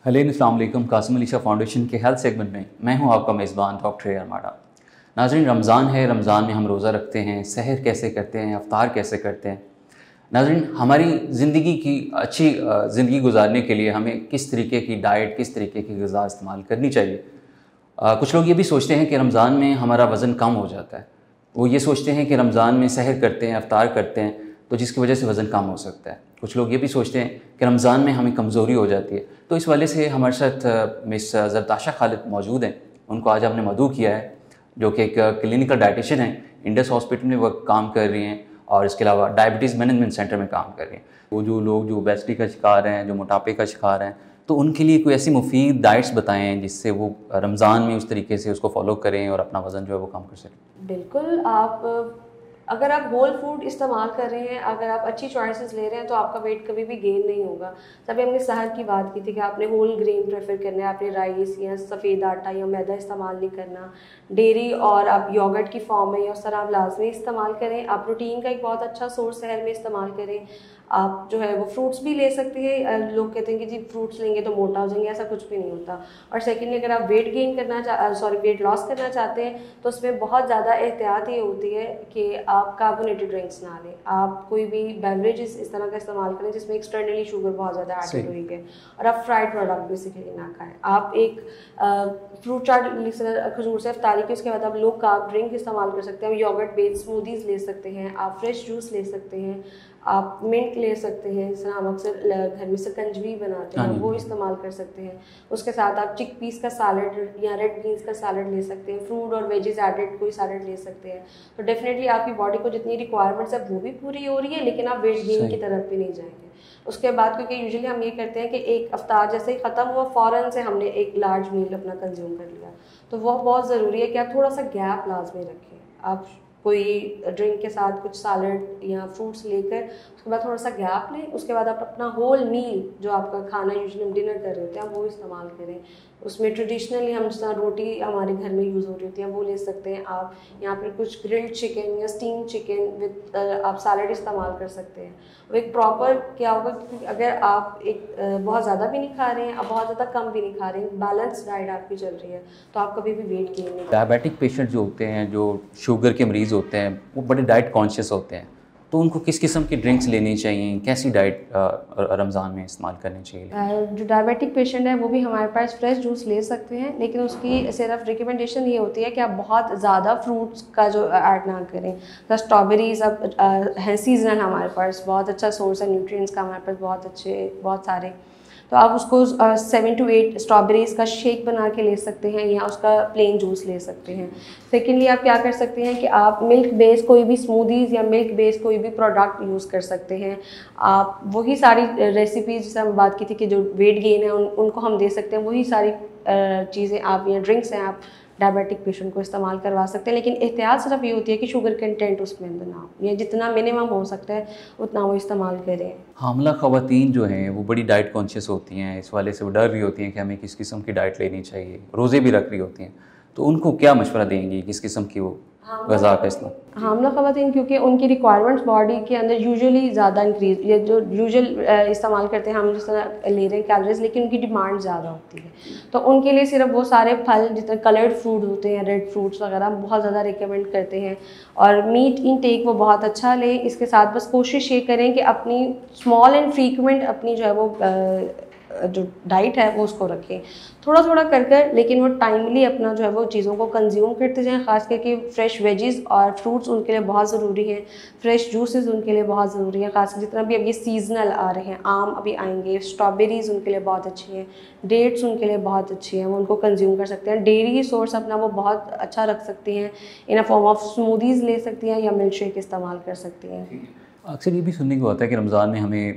Hello अस्सलाम वालेकुम। Qasim Ali Shah foundation के हेल्थ सेगमेंट में मैं हूं आपका मेज़बान डॉक्टर अरमाडा। नाज़रीन, रमज़ान है, रमज़ान में हम रोज़ा रखते हैं, सहर कैसे करते हैं, अफ्तार कैसे करते हैं। नाज़रीन, हमारी ज़िंदगी की अच्छी ज़िंदगी गुजारने के लिए हमें किस तरीके की डाइट, किस तरीके की ग़िज़ा इस्तेमाल करनी चाहिए। कुछ लोग ये भी सोचते हैं कि रमज़ान में हमारा वज़न कम हो जाता है। वो ये सोचते हैं कि रमज़ान में सहर करते हैं, अफ्तार करते हैं, तो जिसकी वजह से वज़न कम हो सकता है। कुछ लोग ये भी सोचते हैं कि रमज़ान में हमें कमज़ोरी हो जाती है। तो इस वजह से हमारे साथ मिस ज़रताशा खालिद मौजूद हैं। उनको आज हमने मदऊ किया है, जो कि एक क्लिनिकल डाइटिशियन है, इंडस हॉस्पिटल में वो काम कर रही हैं और इसके अलावा डायबिटीज़ मैनेजमेंट सेंटर में काम कर रही हैं। वो जो लोग जो ओबेसिटी का शिकार हैं, जो मोटापे का शिकार हैं, तो उनके लिए कोई ऐसी मुफीद डाइट्स बताएं जिससे वो रमज़ान में उस तरीके से उसको फॉलो करें और अपना वज़न जो है वो कम कर सकें। बिल्कुल, अगर आप होल फूड इस्तेमाल कर रहे हैं, अगर आप अच्छी चॉइसेस ले रहे हैं तो आपका वेट कभी भी गेन नहीं होगा। तभी हमने सहर की बात की थी कि आपने होल ग्रेन प्रेफर करना है, आपने राइस या सफ़ेद आटा या मैदा इस्तेमाल नहीं करना। डेयरी और आप योगर्ट की फॉर्म में या उस तरह आप लाजमी इस्तेमाल करें। आप प्रोटीन का एक बहुत अच्छा सोर्स सहर में इस्तेमाल करें। आप जो है वो फ्रूट्स भी ले सकते हैं। लोग कहते हैं कि जी फ्रूट्स लेंगे तो मोटा हो जाएंगे, ऐसा कुछ भी नहीं होता। और सेकेंडली, अगर आप वेट गेन वेट लॉस करना चाहते हैं तो उसमें बहुत ज़्यादा एहतियात ये होती है कि आप कार्बोनेटेड ड्रिंक्स ना लें। आप कोई भी बेवरेजेस इस तरह का इस्तेमाल करें जिसमें एक्सटर्नली शुगर बहुत ज़्यादा एडेड हुई है। और आप फ्राइड प्रोडक्ट बेसिकली ना खाएं। आप एक फ्रूट चाट खजूर से अफ्तारी की, उसके बाद आप लो कार्ब ड्रिंक इस्तेमाल कर सकते हैं। आप योगर्ट बेस्ड स्मूदीज़ ले सकते हैं, आप फ्रेश जूस ले सकते हैं, आप मिंट ले सकते हैं। जिस तरह हम अक्सर घर में सकंजवी बनाते हैं वो इस्तेमाल कर सकते हैं। उसके साथ आप चिक पीस का सैलड या रेड बीन्स का सैलड ले सकते हैं। फ्रूट और वेजेस एडेड कोई सैलड ले सकते हैं। तो डेफिनेटली आपकी बॉडी को जितनी रिक्वायरमेंट्स है वो भी पूरी हो रही है, लेकिन आप वेट गेन की तरफ भी नहीं जाएंगे। उसके बाद, क्योंकि यूजुअली हम ये करते हैं कि एक अफ्तार जैसे ही ख़त्म हुआ फ़ौरन से हमने एक लार्ज मील अपना कंज्यूम कर लिया, तो वो बहुत ज़रूरी है कि आप थोड़ा सा गैप लाजमी रखें। आप कोई ड्रिंक के साथ कुछ सैलड या फ्रूट्स लेकर उसके बाद थोड़ा सा गैप लें। उसके बाद आप अपना होल मील, जो आपका खाना यूजुअली हम डिनर कर रहे होते हैं, वो इस्तेमाल करें। उसमें ट्रेडिशनली हम जिस तरह रोटी हमारे घर में यूज़ हो रही होती है वो ले सकते हैं। आप यहाँ पर कुछ ग्रिल्ड चिकन या स्टीम चिकन विद आप सैलड इस्तेमाल कर सकते हैं। वो एक प्रॉपर क्या होगा, क्योंकि अगर आप एक बहुत ज़्यादा भी नहीं खा रहे हैं, आप बहुत ज़्यादा कम भी नहीं खा रहे हैं, बैलेंस डाइट आपकी चल रही है, तो आप कभी भी वेट गेन नहीं। डायबिटिक पेशेंट जो होते हैं, जो शुगर के मरीज़ होते हैं, वो बड़े डाइट कॉन्शियस होते हैं, तो उनको किस किस्म की ड्रिंक्स लेनी चाहिए, कैसी डाइट रमज़ान में इस्तेमाल करनी चाहिए? जो डायबिटिक पेशेंट है वो भी हमारे पास फ्रेश जूस ले सकते हैं, लेकिन उसकी सिर्फ रिकमेंडेशन ये होती है कि आप बहुत ज़्यादा फ्रूट्स का जो ऐड ना करें। तो स्ट्रॉबेरीज अब है सीजनल, हमारे पास बहुत अच्छा सोर्स है न्यूट्रिएंट्स का, हमारे पास बहुत सारे। तो आप उसको 7 to 8 स्ट्रॉबेरीज़ का शेक बना के ले सकते हैं या उसका प्लेन जूस ले सकते हैं। सेकेंडली, आप क्या कर सकते हैं कि आप मिल्क बेस्ड कोई भी स्मूदीज़ या मिल्क बेस्ड कोई भी प्रोडक्ट यूज़ कर सकते हैं। आप वही सारी रेसिपीज़ जिससे हम बात की थी कि जो वेट गेन है उनको हम दे सकते हैं, वही सारी चीज़ें आप या ड्रिंक्स हैं आप डायबिटिक पेशेंट को इस्तेमाल करवा सकते हैं। लेकिन एहतियात सिर्फ ये होती है कि शुगर कंटेंट उसमें अंदर ना हो, या जितना मिनिमम हो सकता है उतना वो इस्तेमाल करें। हामला ख़वातीन जो हैं वो बड़ी डाइट कॉन्शियस होती हैं, इस वाले से वो डर रही होती हैं कि हमें किस किस्म की डाइट लेनी चाहिए, रोज़े भी रख रही होती हैं, तो उनको क्या मशवरा देंगी किस किस्म की वो ग़िज़ा का इस्तेमाल? हामला ख़वातीन, क्योंकि उनकी रिक्वायरमेंट्स बॉडी के अंदर यूजुअली ज़्यादा इंक्रीज, ये जो यूजुअल इस्तेमाल करते हैं हम जिस तरह ले रहे हैं कैलोरीज, लेकिन उनकी डिमांड ज़्यादा होती है। तो उनके लिए सिर्फ वो सारे फल जितने कलर्ड फ्रूट होते हैं, रेड फ्रूट्स वगैरह बहुत ज़्यादा रिकमेंड करते हैं। और मीट इनटेक वो बहुत अच्छा लें। इसके साथ बस कोशिश ये करें कि अपनी स्मॉल एंड फ्रीक्वेंट अपनी जो है वो जो डाइट है वो उसको रखें, थोड़ा थोड़ा कर कर, लेकिन वो टाइमली अपना जो है वो चीज़ों को कंज्यूम करते जाएं। ख़ास करके फ्रेश वेजेस और फ्रूट्स उनके लिए बहुत ज़रूरी हैं, फ्रेश जूसेस उनके लिए बहुत ज़रूरी हैं। खास जितना भी अब ये सीजनल आ रहे हैं, आम अभी आएंगे, स्ट्रॉबेरीज़ उनके लिए बहुत अच्छी हैं, डेट्स उनके लिए बहुत अच्छी हैं, वो उनको कंज्यूम कर सकते हैं। डेयरी सोर्स अपना वो बहुत अच्छा रख सकती हैं, इन अ फॉर्म ऑफ स्मूदीज़ ले सकती हैं या मिल्क शेक इस्तेमाल कर सकती हैं। अक्सर ये भी सुनने को आता है कि रमज़ान में हमें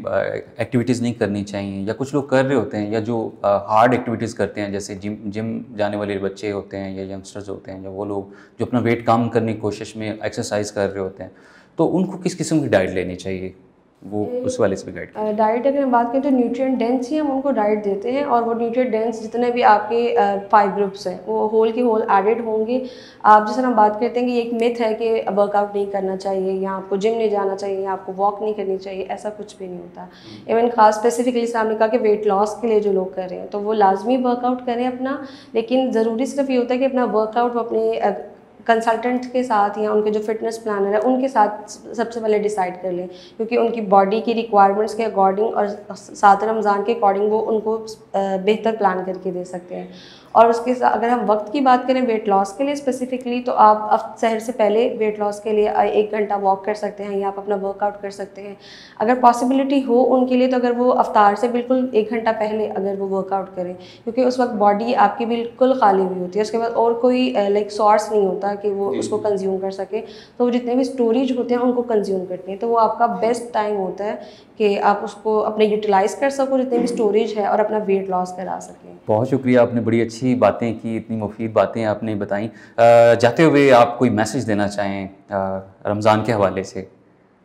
एक्टिविटीज़ नहीं करनी चाहिए, या कुछ लोग कर रहे होते हैं, या जो हार्ड एक्टिविटीज़ करते हैं, जैसे जिम जाने वाले बच्चे होते हैं या यंगस्टर्स होते हैं, या वो लोग जो अपना वेट कम करने की कोशिश में एक्सरसाइज कर रहे होते हैं, तो उनको किस किस्म की डाइट लेनी चाहिए? वो उस वाले से भी गाइड करें। डाइट अगर हम बात करें तो न्यूट्रिएंट डेंस ही हम उनको डाइट देते हैं, और वो न्यूट्रिएंट डेंस जितने भी आपके 5 ग्रुप्स हैं वो होल के होल एडेड होंगे। आप जैसे हम बात करते हैं कि एक मिथ है कि वर्कआउट नहीं करना चाहिए, या आपको जिम नहीं जाना चाहिए, या आपको वॉक नहीं करनी चाहिए, ऐसा कुछ भी नहीं होता। इवन खास स्पेसिफिकली सामने कहा कि वेट लॉस के लिए जो लोग कर रहे हैं तो वो लाजमी वर्कआउट करें अपना, लेकिन ज़रूरी सिर्फ ये होता है कि अपना वर्कआउट वो अपने कंसल्टेंट के साथ या उनके जो फिटनेस प्लानर है उनके साथ सबसे पहले डिसाइड कर लें, क्योंकि उनकी बॉडी की रिक्वायरमेंट्स के अकॉर्डिंग और साथ रमज़ान के अकॉर्डिंग वो उनको बेहतर प्लान करके दे सकते हैं। और उसके साथ अगर हम वक्त की बात करें वेट लॉस के लिए स्पेसिफिकली, तो आप सहर से पहले वेट लॉस के लिए 1 घंटा वॉक कर सकते हैं या आप अपना वर्कआउट कर सकते हैं। अगर पॉसिबिलिटी हो उनके लिए तो अगर वो अफ्तार से बिल्कुल 1 घंटा पहले अगर वो वर्कआउट करें, क्योंकि उस वक्त बॉडी आपकी बिल्कुल खाली हुई होती है, उसके बाद और कोई लाइक सोर्स नहीं होता कि वो उसको कंज्यूम कर सके, तो वो जितने भी स्टोरेज होते हैं उनको कंज्यूम करते हैं। तो वो आपका बेस्ट टाइम होता है कि आप उसको अपने यूटिलाइज़ कर सको जितने भी स्टोरेज है और अपना वेट लॉस करा सकें। बहुत शुक्रिया, आपने बड़ी अच्छी बातें की, इतनी मुफीद बातें आपने बताई। जाते हुए आप कोई मैसेज देना चाहें रमज़ान के हवाले से?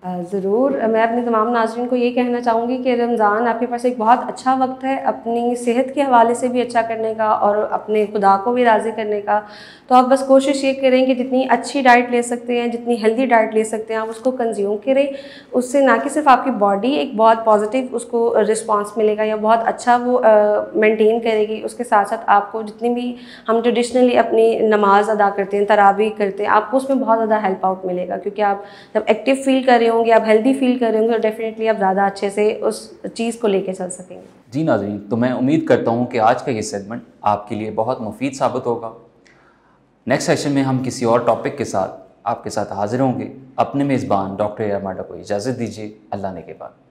ज़रूर, मैं अपने तमाम नाज़रीन को ये कहना चाहूँगी कि रमज़ान आपके पास एक बहुत अच्छा वक्त है अपनी सेहत के हवाले से भी अच्छा करने का और अपने खुदा को भी राज़ी करने का। तो आप बस कोशिश ये करें कि जितनी अच्छी डाइट ले सकते हैं, जितनी हेल्दी डाइट ले सकते हैं आप उसको कंज्यूम करें। उससे ना कि सिर्फ आपकी बॉडी एक बहुत पॉजिटिव उसको रिस्पॉन्स मिलेगा या बहुत अच्छा वो मेंटेन करेगी, उसके साथ साथ आपको जितनी भी हम ट्रेडिशनली अपनी नमाज अदा करते हैं, तरावी करते हैं, आपको उसमें बहुत ज़्यादा हेल्प आउट मिलेगा, क्योंकि आप जब एक्टिव फील कर रहे होंगे, आप हेल्दी फील कर रहे होंगे, तो डेफिनेटली आप ज़्यादा अच्छे से उस चीज़ को लेके चल सकेंगे। जी नाज़रीन, तो मैं उम्मीद करता हूँ कि आज का ये सेगमेंट आपके लिए बहुत मुफीद साबित होगा। नेक्स्ट सेशन में हम किसी और टॉपिक के साथ आपके साथ हाजिर होंगे। अपने मेज़बान डॉक्टर आर्माडा को इजाज़त दीजिए। अल्लाह ने के बाद।